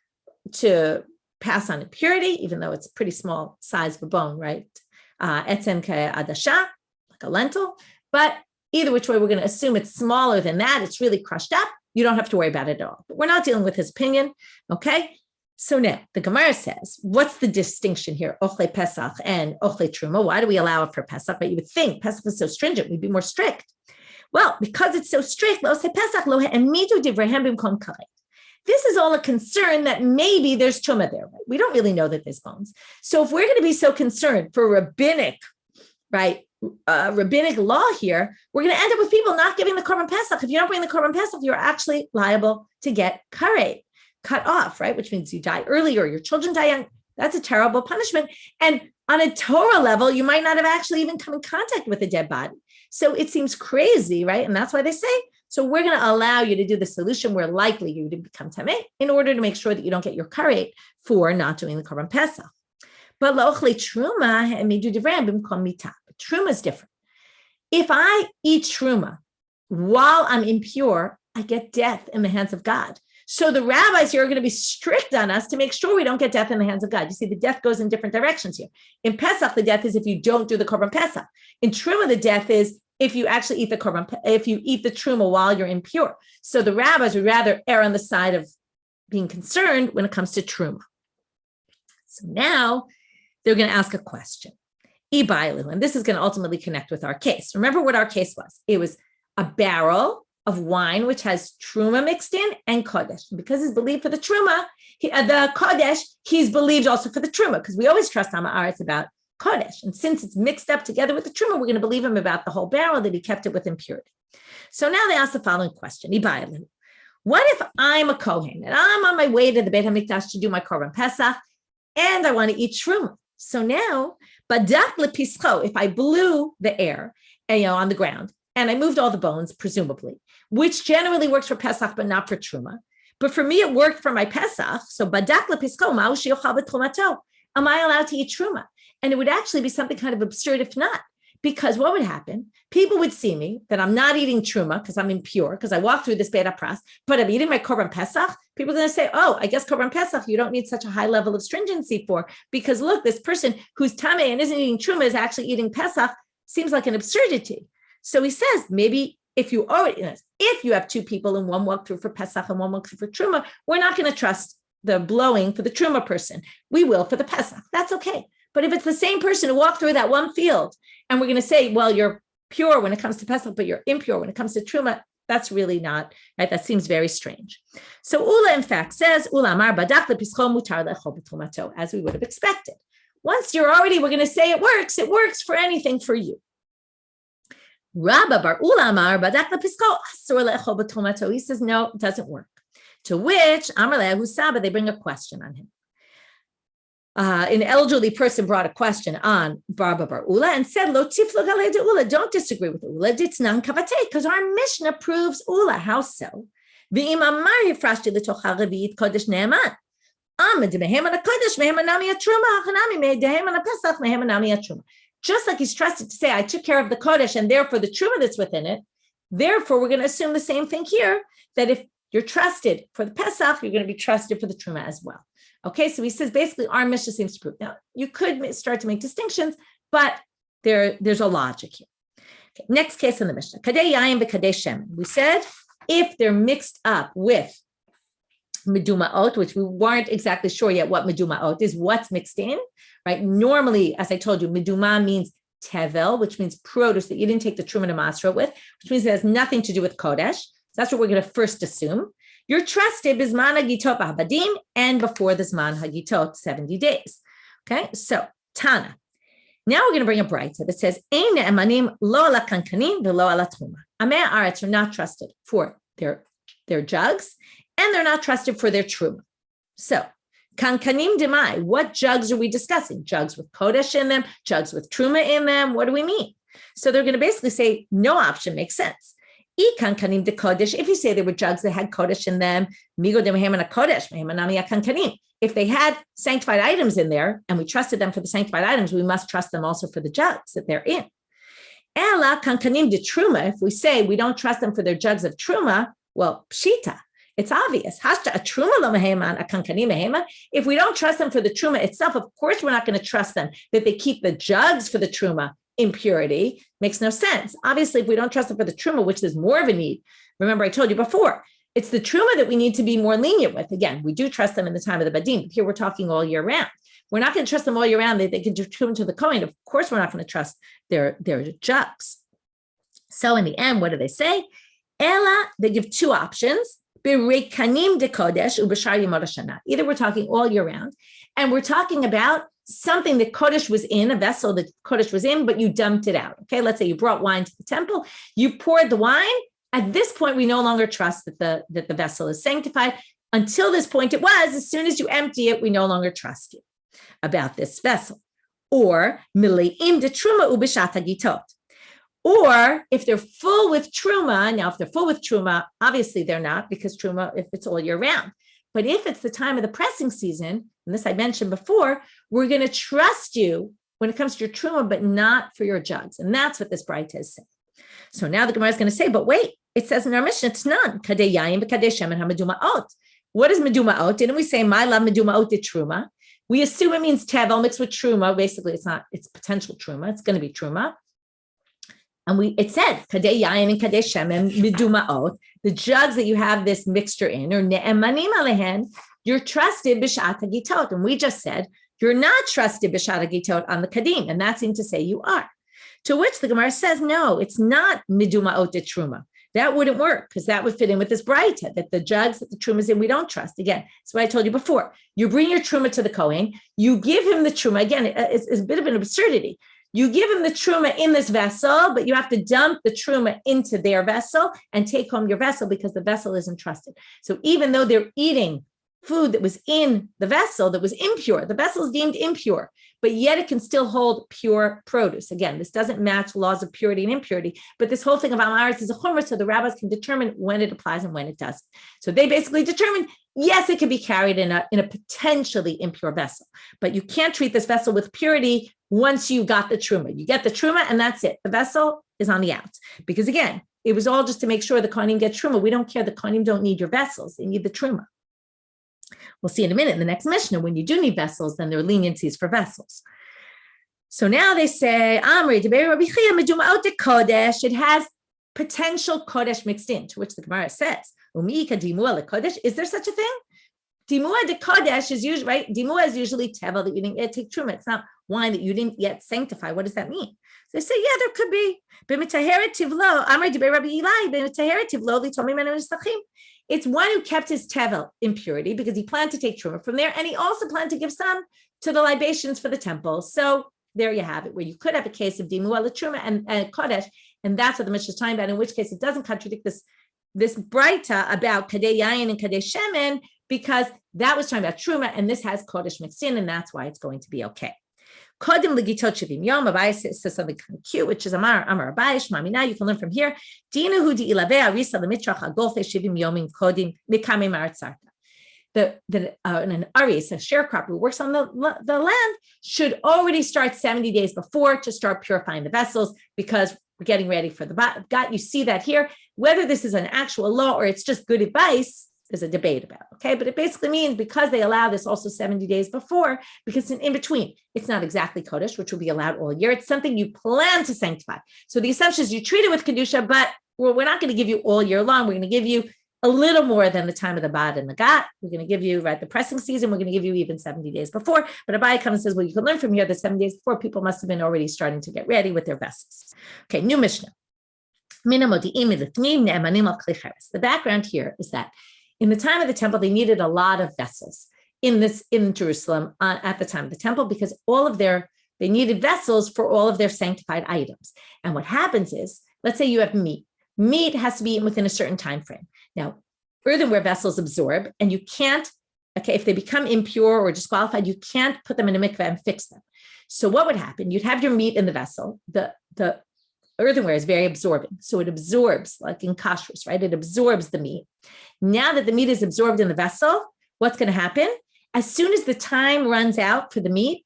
pass on impurity, even though it's a pretty small size of a bone, right? Etzem ke'adasha, like a lentil. But either which way, we're going to assume it's smaller than that. It's really crushed up. You don't have to worry about it at all. But we're not dealing with his opinion, okay? So now, the Gemara says, what's the distinction here? Ochle Pesach and Ochle Truma. Why do we allow it for Pesach? But you would think Pesach is so stringent, we'd be more strict. Well, because it's so strict, this is all a concern that maybe there's Truma there. Right? We don't really know that there's bones. So if we're going to be so concerned for rabbinic, right, rabbinic law here, we're going to end up with people not giving the Korban Pesach. If you don't bring the Korban Pesach, you're actually liable to get karet, cut off, right? Which means you die early or your children die young. That's a terrible punishment. And on a Torah level, you might not have actually even come in contact with a dead body. So it seems crazy, right? And that's why they say, so we're going to allow you to do the solution where likely you to become tameh in order to make sure that you don't get your karet for not doing the Korban Pesach. But lo'ochle truma and midu divram b'mkom mitah. Truma is different. If I eat truma while I'm impure, I get death in the hands of God. So the rabbis here are going to be strict on us to make sure we don't get death in the hands of God. You see, the death goes in different directions here. In Pesach, the death is if you don't do the Korban Pesach. In Truma, the death is if you actually eat the Korban, if you eat the Truma while you're impure. So the rabbis would rather err on the side of being concerned when it comes to Truma. So now they're going to ask a question. And this is going to ultimately connect with our case. Remember what our case was. It was a barrel of wine, which has truma mixed in and kodesh. Because he's believed for the truma, the kodesh, he's believed also for the truma, because we always trust Ha'aretz about kodesh. And since it's mixed up together with the truma, we're going to believe him about the whole barrel, that he kept it with impurity. So now they ask the following question. What if I'm a Kohen and I'm on my way to the Beit HaMikdash to do my Korban Pesach and I want to eat truma? So now, badak lepischo, if I blew the air, on the ground, and I moved all the bones, presumably, which generally works for Pesach, but not for Truma. But for me, it worked for my Pesach. So badak lepischo, ma'u sheyochal b'trumato. Am I allowed to eat Truma? And it would actually be something kind of absurd if not. Because what would happen? People would see me that I'm not eating Truma because I'm impure, because I walked through this Beit HaPras, but I'm eating my Korban Pesach. People are going to say, oh, I guess Korban Pesach, you don't need such a high level of stringency for, because look, this person who's Tameh and isn't eating Truma is actually eating Pesach. Seems like an absurdity. So he says, maybe if you have two people and one walked through for Pesach and one walked through for Truma, we're not going to trust the blowing for the Truma person. We will for the Pesach. That's okay. But if it's the same person who walked through that one field, and we're going to say, well, you're pure when it comes to Pesach, but you're impure when it comes to Truma, that's really not, right? That seems very strange. So Ula, in fact, says, Ula amar badak lepischo mutar lechol b'trumato, as we would have expected. Once we're going to say it works for anything for you. Rabba bar Ula amar badak lepischo asur lechol b'trumato. He says, no, it doesn't work. To which Amaleh Husaba, they bring a question on him. An elderly person brought a question on Barba Bar Ula and said, Lo tiflo galei de Ula, don't disagree with Ula, ditnan kavate, because our Mishnah proves Ula. How so? V'im amar yifrashti l'tocha revi'it kodesh ne'eman. Just like he's trusted to say, I took care of the kodesh and therefore the truma that's within it. Therefore, we're going to assume the same thing here, that if you're trusted for the Pesach, you're going to be trusted for the truma as well. Okay, so he says basically our Mishnah seems to prove. Now, you could start to make distinctions, but there's a logic here. Okay, next case in the Mishnah. Kadei yayin v'kadei shemen. We said if they're mixed up with medumaot, which we weren't exactly sure yet what medumaot is, what's mixed in, right? Normally, as I told you, meduma means tevel, which means produce that you didn't take the truma to masra with, which means it has nothing to do with kodesh. So that's what we're going to first assume. You're trusted bisman hagitot b'habadim and before the zman hagitot, 70 days. Okay, so Tana. Now we're going to bring a brayta that says, Ein ne'emanim lo ala kankanim v'lo ala truma. Amei haaretz are not trusted for their jugs, and they're not trusted for their truma. So, kankanim demai, what jugs are we discussing? Jugs with kodesh in them, jugs with truma in them. What do we mean? So they're going to basically say no option makes sense. Kankanim de kodesh, if you say there were jugs that had kodesh in them, migo de mehemana kodesh, mehemanami kankanim. If they had sanctified items in there, and we trusted them for the sanctified items, we must trust them also for the jugs that they're in. Ela kankanim de truma, if we say we don't trust them for their jugs of truma, well, pshita. It's obvious. Hashta a truma lo meheman, a kankani mehema. If we don't trust them for the truma itself, of course we're not going to trust them that they keep the jugs for the truma in purity. Makes no sense. Obviously, if we don't trust them for the truma, which there's more of a need, remember I told you before, it's the truma that we need to be more lenient with. Again, we do trust them in the time of the badim, but here we're talking all year round. We're not going to trust them all year round. They can do truma to the kohen. Of course, we're not going to trust their jugs. So in the end, what do they say? Ella, they give two options. Either we're talking all year round, and we're talking about something that kodesh was in, a vessel that kodesh was in, but you dumped it out. Okay, let's say you brought wine to the temple, you poured the wine. At this point, we no longer trust that the vessel is sanctified. Until this point, it was. As soon as you empty it, we no longer trust you about this vessel. Or mileim de truma ubishat hagitot. Or if they're full with truma, now if they're full with truma, obviously they're not, because truma, if it's all year round. But if it's the time of the pressing season, and this I mentioned before, we're going to trust you when it comes to your truma, but not for your jugs. And that's what this brayta is saying. So now the Gemara is going to say, but wait, it says in our Mishnah, Tnan, kadei yayin v'kadei shemen hamedumaot. What is medumaot? Didn't we say my love medumaot de truma? We assume it means tevel mixed with truma. Basically, it's potential truma. It's going to be truma. And it said, kadei yayin and kadei shemen medumaot, the jugs that you have this mixture in, or ne'emanim alehen, you're trusted b'shat hagitot. And we just said, you're not trusted b'shat hagitot on the kadim. And that seemed to say you are. To which the Gemara says, no, it's not medumaot de truma. That wouldn't work, because that would fit in with this brayta, that the jugs that the truma is in, we don't trust. Again, that's what I told you before. You bring your truma to the kohen, you give him the truma. Again, it's a bit of an absurdity. You give him the truma in this vessel, but you have to dump the truma into their vessel and take home your vessel because the vessel isn't trusted. So even though they're eating food that was in the vessel that was impure, the vessel is deemed impure, but yet it can still hold pure produce. Again, this doesn't match laws of purity and impurity, but this whole thing of Amaretz is a chumrah, so the rabbis can determine when it applies and when it doesn't. So they basically determine, yes, it can be carried in a potentially impure vessel, but you can't treat this vessel with purity once you got the truma. You get the truma and that's it. The vessel is on the outs. Because again, it was all just to make sure the kohanim get truma. We don't care. The kohanim don't need your vessels. They need the truma. We'll see in a minute in the next Mishnah, when you do need vessels, then there are leniencies for vessels. So now they say, Amri, it has potential kodesh mixed in, to which the Gemara says, is there such a thing? Dimua de kodesh is usually, right? Dimua is usually tevel that you didn't yet take truma. It's not wine that you didn't yet sanctify. What does that mean? So they say, yeah, there could be. It's one who kept his tevel in purity because he planned to take truma from there, and he also planned to give some to the libations for the temple. So there you have it, where you could have a case of dimua la truma and kodesh, and that's what the Mishnah is talking about. In which case, it doesn't contradict this Braita about Kadei Yayin and Kadei Shemen, because that was talking about Truma, and this has Kodesh mixed in, and that's why it's going to be okay. Kodim Legitot Shivim Yom, Abai says something kind of cute, which is Amar Abai Shmamina. You can learn from here. Dina Hu Di Ilave Arisa Lemitrach Agolfe Shivim Yomim Kodim Mikame Maratzarta. An aris, a sharecropper who works on the land, should already start 70 days before to start purifying the vessels, because we're getting ready for the God. You see that here. Whether this is an actual law or it's just good advice, there's a debate about, okay? But it basically means because they allow this also 70 days before, because in between, it's not exactly Kodesh, which will be allowed all year. It's something you plan to sanctify. So the assumption is you treat it with Kedusha, but we're not going to give you all year long. We're going to give you a little more than the time of the Bad and the Gat. We're going to give you, the pressing season, we're going to give you even 70 days before. But Abai comes and says, well, you can learn from here that 7 days before, people must have been already starting to get ready with their vessels. Okay, new Mishnah. The background here is that in the time of the temple, they needed a lot of vessels in Jerusalem at the time of the temple, because they needed vessels for all of their sanctified items. And what happens is, let's say you have meat. Meat has to be eaten within a certain time frame. Now, earthenware vessels absorb, and you can't, if they become impure or disqualified, you can't put them in a mikveh and fix them. So what would happen? You'd have your meat in the vessel. The earthenware is very absorbing. So it absorbs, like in kashrus, right? It absorbs the meat. Now that the meat is absorbed in the vessel, what's going to happen? As soon as the time runs out for the meat,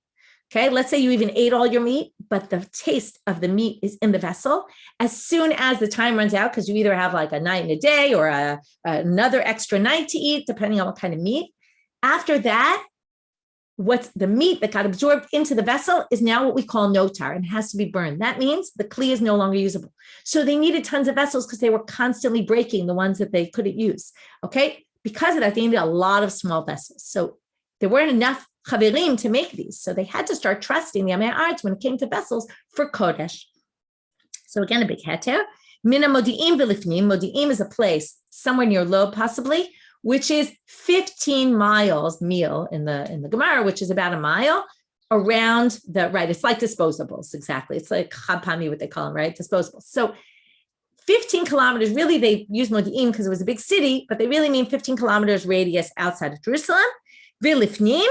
okay, let's say you even ate all your meat, but the taste of the meat is in the vessel. As soon as the time runs out, because you either have like a night and a day or another extra night to eat, depending on what kind of meat. After that, what's the meat that got absorbed into the vessel is now what we call notar and has to be burned. That means the kli is no longer usable. So they needed tons of vessels because they were constantly breaking the ones that they couldn't use. Okay, because of that, they needed a lot of small vessels. So there weren't enough chaverim to make these. So they had to start trusting the Amei Arts when it came to vessels for Kodesh. So again, a big heter. Mina Modi'im v'lifnim. Modi'im is a place somewhere near Lob, possibly, which is 15 miles mil in the Gemara, which is about a mile around it's like disposables, exactly. It's like chapami, what they call them, right? Disposables. So 15 kilometers, really they use Modi'im because it was a big city, but they really mean 15 kilometers radius outside of Jerusalem. V'lifnim,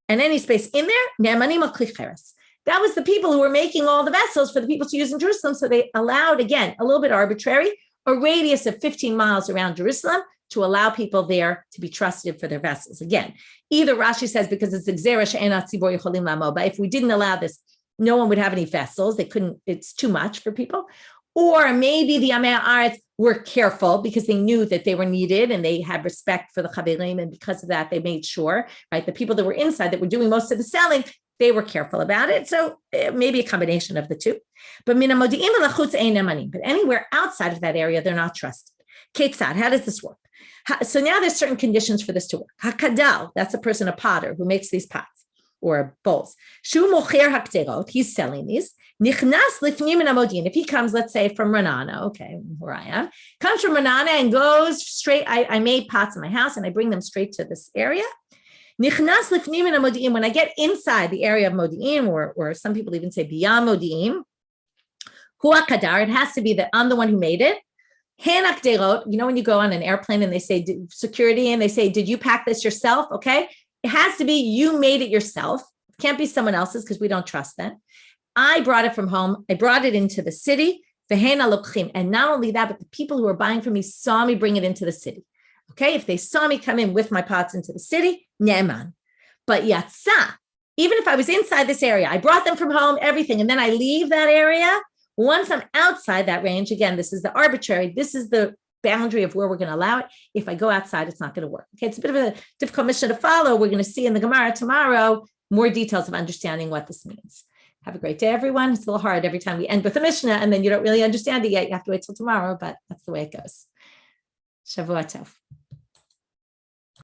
and any space in there, ne'emanim al-kli cheres. That was the people who were making all the vessels for the people to use in Jerusalem. So they allowed, again, a little bit arbitrary, a radius of 15 miles around Jerusalem to allow people there to be trusted for their vessels. Again, either Rashi says because it's Gzera she'enat tzibor yicholim la'amod, but if we didn't allow this, no one would have any vessels. They couldn't, it's too much for people. Or maybe the Amei Haaretz were careful because they knew that they were needed and they had respect for the chaverim, and because of that, they made sure, right, the people that were inside that were doing most of the selling, they were careful about it. So maybe a combination of the two. But but anywhere outside of that area, they're not trusted. Ketzad, how does this work? So now there's certain conditions for this to work. Hakadal, that's a person, a potter who makes these pots or bowls. Shu mocher hakterot, he's selling these. Nichnas lifnim in amodin. If he comes, let's say from Renana, okay, where I am, comes from Renana and goes straight. I made pots in my house and I bring them straight to this area. Nichnas lifnim in amodin. When I get inside the area of Modi'im, or some people even say biyam Modi'im, hu hakadar. It has to be that I'm the one who made it. Hanak derot. You know when you go on an airplane and they say security and they say, "Did you pack this yourself?" Okay, it has to be you made it yourself. It can't be someone else's because we don't trust that. I brought it from home. I brought it into the city. And not only that, but the people who were buying from me saw me bring it into the city. Okay, if they saw me come in with my pots into the city, ne'eman. But yatsa, even if I was inside this area, I brought them from home, everything, and then I leave that area. Once I'm outside that range, again, this is the arbitrary, this is the boundary of where we're going to allow it. If I go outside, it's not going to work. Okay, it's a bit of a difficult mission to follow. We're going to see in the Gemara tomorrow more details of understanding what this means. Have a great day, everyone. It's a little hard every time we end with a Mishnah, and then you don't really understand it yet. You have to wait till tomorrow, but that's the way it goes. Shavua tov.